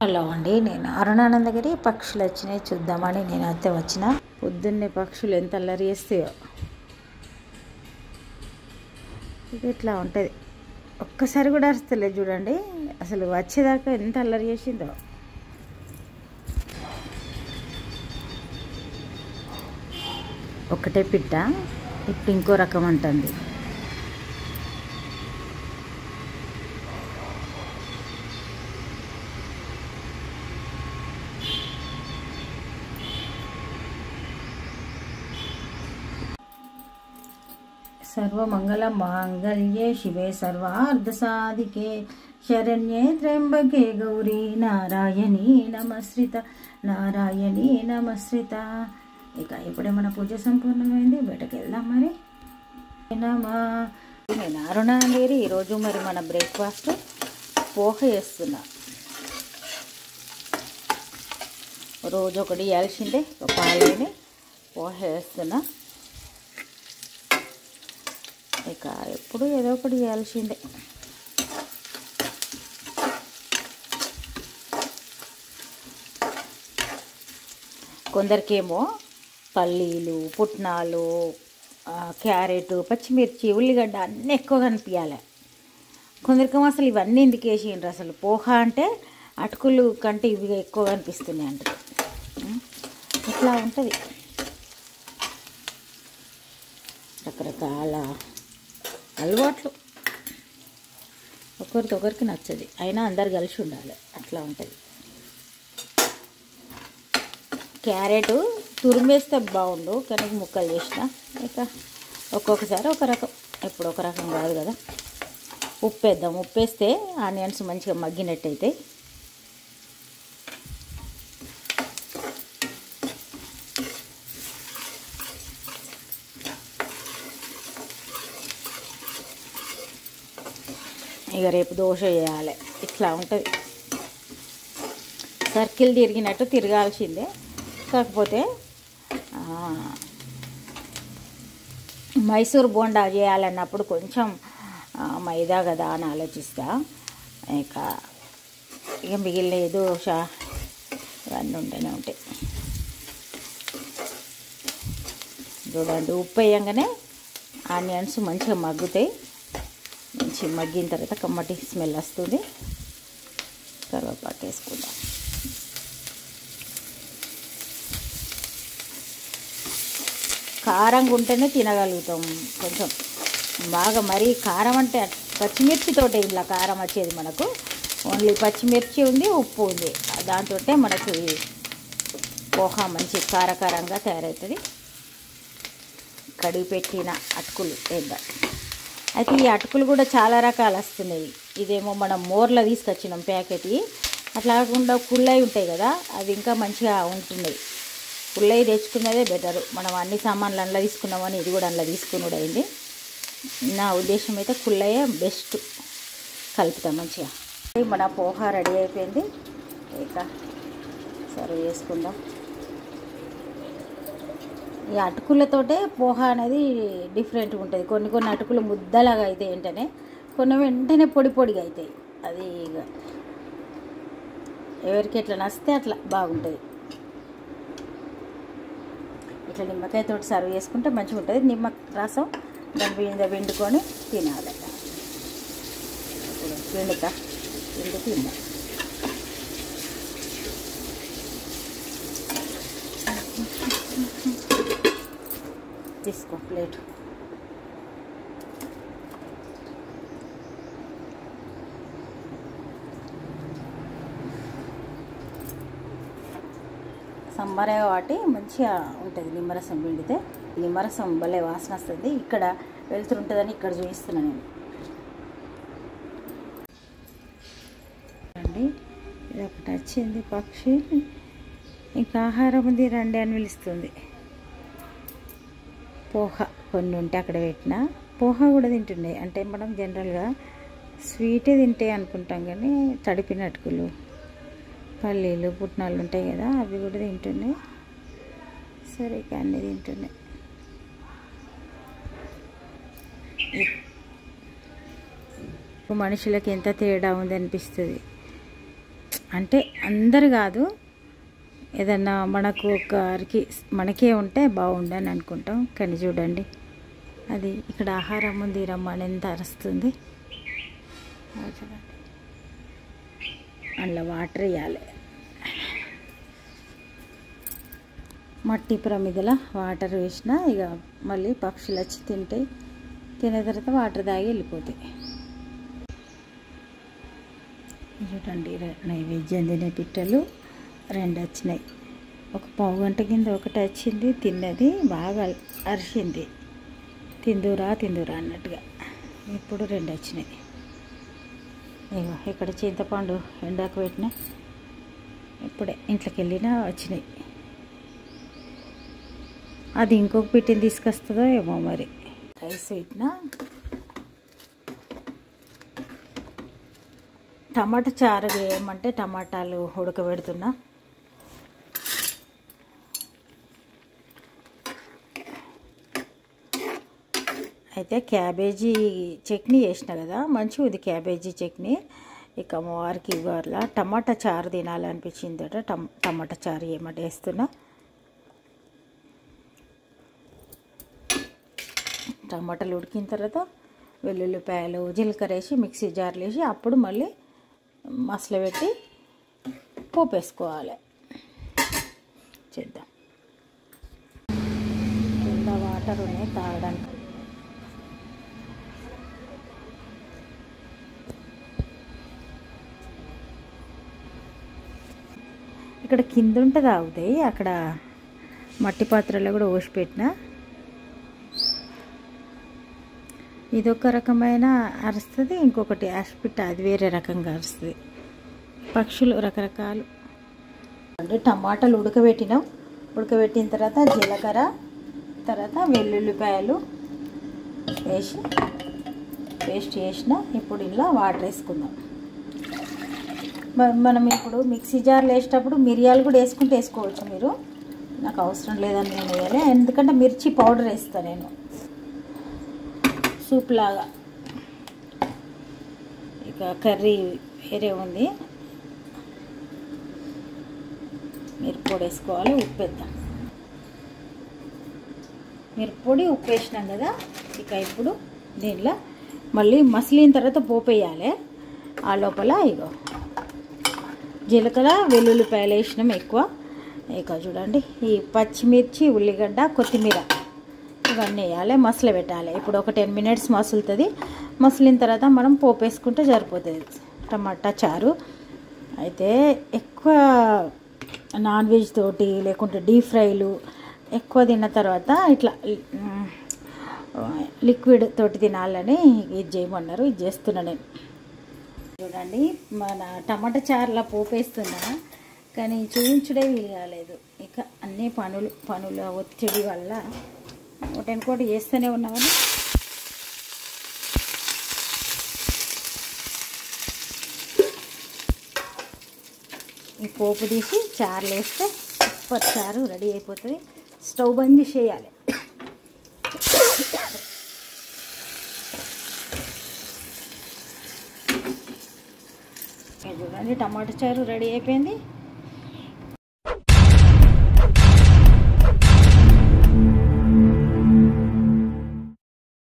Hello అండి, నేను అరుణానందగిరి. పక్షులు వచ్చినాయి చూద్దామని నేనైతే వచ్చిన. పొద్దున్నే పక్షులు ఎంత అల్లరి చేస్తాయో. ఇది ఇట్లా ఉంటుంది, ఒక్కసారి కూడా అరుస్తలేదు చూడండి. అసలు వచ్చేదాకా ఎంత అల్లరి చేసిందో. ఒకటే పిట్ట, ఇప్పుడు ఇంకో రకం అంటుంది. సర్వమంగళ మాంగళ్యే శివే సర్వార్ధసాధికే శరణ్యే త్ర్యంబకే గౌరీ నారాయణీ నమస్కృత నారాయణీ నమస్కృత. ఇక ఇప్పుడే మన పూజ సంపూర్ణమైంది, బయటకు వెళ్దాం. మరి నేను అరుణానందగిరి. ఈరోజు మరి మన బ్రేక్ఫాస్ట్ పోహ చేస్తున్నా. రోజు ఒకటి ఇవ్వాల్సిందే, ఒక పాలని పోహ చేస్తున్నా. ఇక ఎప్పుడు ఏదో ఒకటి చేయాల్సిందే. కొందరికేమో పల్లీలు, పుట్నాలు, క్యారెట్, పచ్చిమిర్చి, ఉల్లిగడ్డ అన్నీ ఎక్కువ కనిపించాలి. కొందరికేమో అసలు ఇవన్నీ ఎందుకు వేసిండ్రు, అసలు పోహ అంటే అటుకులు కంటే ఇవి ఎక్కువ కనిపిస్తున్నాయి అంటారు. ఇట్లా ఉంటుంది, రకరకాల అలవాట్లు. ఒకరికి నచ్చది, అయినా అందరు కలిసి ఉండాలి, అట్లా ఉంటుంది. క్యారెట్ తురిమేస్తే బాగుండు, కానీ ముక్కలు చేసిన. ఇక ఒక్కొక్కసారి ఒక రకం, ఎప్పుడు ఒక రకం కాదు కదా. ఉప్పు వేద్దాం. ఉప్పు వేస్తే ఆనియన్స్ మంచిగా మగ్గినట్టు అవుతాయి. ఇక రేపు దోశ చేయాలి. ఇట్లా ఉంటుంది, సర్కిల్ తిరిగినట్టు తిరగాల్సిందే. కాకపోతే మైసూర్ బోండా చేయాలన్నప్పుడు కొంచెం మైదా కదా అని ఆలోచిస్తా. ఇక మిగిలిన దోశ ఇవన్నీ ఉంటూనే ఉంటాయి. చూడండి, ఉప్పు వేయంగానే ఆనియన్స్ మంచిగా మగ్గుతాయి. మంచి మగ్గిన తర్వాత కమ్మటి స్మెల్ వస్తుంది. కరివేపాకు వేసుకుందాం. కారంగా ఉంటేనే తినగలుగుతాం. కొంచెం బాగా మరీ కారం అంటే పచ్చిమిర్చితోటే ఇలా కారం వచ్చేది మనకు. ఓన్లీ పచ్చిమిర్చి ఉంది, ఉప్పు ఉంది, దాంతో మనకి పోహ మంచి కారకారంగా తయారవుతుంది. కడిగి పెట్టిన అటుకులు వేద్దాం. అయితే ఈ అటుకులు కూడా చాలా రకాలు వస్తున్నాయి. ఇదేమో మనం మోర్లో తీసుకొచ్చినాం ప్యాకెట్. అట్లా కాకుండా కుళ్ళయి ఉంటాయి కదా, అవి ఇంకా మంచిగా ఉంటున్నాయి. కుళ్ళయి తెచ్చుకున్నదే బెటరు. మనం అన్ని సామాన్లు అందులో తీసుకున్నామని ఇది కూడా అందులో తీసుకున్నాడు అయింది. నా ఉద్దేశం అయితే కుళ్ళయే బెస్ట్. కలుపుతాం మంచిగా. మన పోహ రెడీ అయిపోయింది. ఇక సర్వ్ చేసుకుందాం. ఈ అటుకులతోటే పోహ అనేది డిఫరెంట్గా ఉంటుంది. కొన్ని అటుకులు ముద్దలాగా అవుతాయి వెంటనే, కొన్ని వెంటనే పొడి పొడిగా అవుతాయి. అది ఇక ఎవరికి ఎట్లా నచ్చితే అట్లా బాగుంటుంది. ఇట్లా నిమ్మకాయతో సర్వ్ చేసుకుంటే మంచిగా ఉంటుంది. నిమ్మ రసం దాని మీద పిండుకొని తినాలి. ఇప్పుడు పిండి తిందాం. తీసుకో ప్లేట్. సంబారే కాబట్టి మంచిగా ఉంటుంది నిమ్మరసం పిండితే. నిమ్మరసం భలే వాసన వస్తుంది. ఇక్కడ వెళ్తుంటుందని ఇక్కడ చూపిస్తున్నాను నేను. అండి, ఇది ఒకటి వచ్చింది పక్షి. ఇంకా ఆహారం ఉంది రండి అని పిలుస్తుంది. పోహ కొన్ని ఉంటే అక్కడ పెట్టిన పోహ కూడా తింటుండే. అంటే మనం జనరల్గా స్వీటే తింటే అనుకుంటాం, కానీ తడిపిన అటుకులు, పల్లీలు, పుట్నాలు ఉంటాయి కదా, అవి కూడా తింటున్నాయి. సరే ఇక అన్నీ తింటున్నాయి. మనుషులకి ఎంత తేడా ఉంది అనిపిస్తుంది. అంటే అందరు కాదు, ఏదన్నా మనకు ఒకరికి మనకే ఉంటే బాగుండని అనుకుంటాం. కానీ చూడండి, అది ఇక్కడ ఆహారం ఉంది రమ్మని ఎంత అరుస్తుంది. చూడండి, అందులో వాటర్ వేయాలి. మట్టి ప్రమిదల వాటర్ వేసిన ఇక మళ్ళీ పక్షులు వచ్చి తింటాయి. తినే తర్వాత వాటర్ తాగి వెళ్ళిపోతాయి. చూడండి, నైవేద్యం తినే పిట్టలు 2 వచ్చినాయి. ఒక పావు గంట కింద ఒకటి వచ్చింది, తిన్నది, బాగా అరిచింది, తిందురా తిందురా అన్నట్టుగా. ఇప్పుడు 2 వచ్చినాయి. ఇగో ఇక్కడ చింతపండు ఎండాకు పెట్టిన, ఇప్పుడే ఇంట్లోకి వెళ్ళినా వచ్చినాయి. అది ఇంకొక పిట్టిని తీసుకొస్తుందో ఏమో మరి. రైస్ పెట్టినా, టమాటా చారు చేయమంటే టమాటాలు ఉడకబెడుతున్నా. అయితే క్యాబేజీ చట్నీ చేసిన కదా, మంచిగా ఉంది క్యాబేజీ చట్నీ. ఇక అమ్మవారికి ఇవ్వాల టమాటా చారు తినాలనిపించిందట, టమాటా చారు ఏమంటే వేస్తున్నా. టమాటాలు ఉడికిన తర్వాత వెల్లుల్లిపాయలు జీలకర్ర వేసి మిక్సీ జార్లు వేసి అప్పుడు మళ్ళీ మసాలా పెట్టి పోపు వేసుకోవాలి. చేద్దాం. కింద వాటర్ ఉన్నాయి తాగడానికి. ఇక్కడ కింద ఉంటే తాగుతాయి, అక్కడ మట్టి పాత్రలో కూడా పోసి పెట్టిన. ఇదొక రకమైన అరుస్తుంది, ఇంకొకటి యాష్పిట్ట అది వేరే రకంగా అరుస్తుంది. పక్షులు రకరకాలు. అంటే టమాటాలు ఉడకబెట్టినాం. ఉడకబెట్టిన తర్వాత జీలకర్ర, తర్వాత వెల్లుల్లిపాయలు వేసి పేస్ట్ చేసిన. ఇప్పుడు ఇలా వాటర్ వేసుకుందాం. మనం ఇప్పుడు మిక్సీ జార్లో వేసేటప్పుడు మిరియాలు కూడా వేసుకోవచ్చు మీరు. నాకు అవసరం లేదని నేను వేయాలి, ఎందుకంటే మిర్చి పౌడర్ వేస్తాను నేను సూప్ లాగా. ఇక కర్రీ వేరే ఉంది, మిరప్పొడి వేసుకోవాలి, ఉప్పు వేద్దాం. మిరప్పొడి ఉప్పు వేసినాం కదా. ఇక ఇప్పుడు దీనిలో మళ్ళీ మసిలిన తర్వాత పోపు వేయాలి. ఆ లోపల ఇగో జీలకర్ర వెల్లుల్లిపాయలు వేసినాం ఎక్కువ. ఇక చూడండి, ఈ పచ్చిమిర్చి ఉల్లిగడ్డ కొత్తిమీర ఇవన్నీ వేయాలి, మసాలా పెట్టాలి. ఇప్పుడు ఒక 10 మినిట్స్ మసులుతుంది. మసిలిన తర్వాత మనం పోపు వేసుకుంటే సరిపోతుంది టమాటా చారు. అయితే ఎక్కువ నాన్ వెజ్ తోటి లేకుంటే డీప్ ఫ్రైలు ఎక్కువ తిన్న తర్వాత ఇట్లా లిక్విడ్ తోటి తినాలని ఇది చేయమన్నారు, ఇది చేస్తున్నా నేను. చూడండి, మన టమాటా చారులా పోపు వేస్తున్నా, కానీ చూపించడే వీలు కాలేదు. ఇక అన్ని పనుల ఒత్తిడి వల్ల ఒకటి చేస్తూనే ఉన్నామని. ఈ పోపు తీసి చారులు వేస్తే సూపర్ చారు రెడీ అయిపోతుంది. స్టవ్ బంద్ చేసేయాలి. చూడండి, టమాటా చారు రెడీ అయిపోయింది.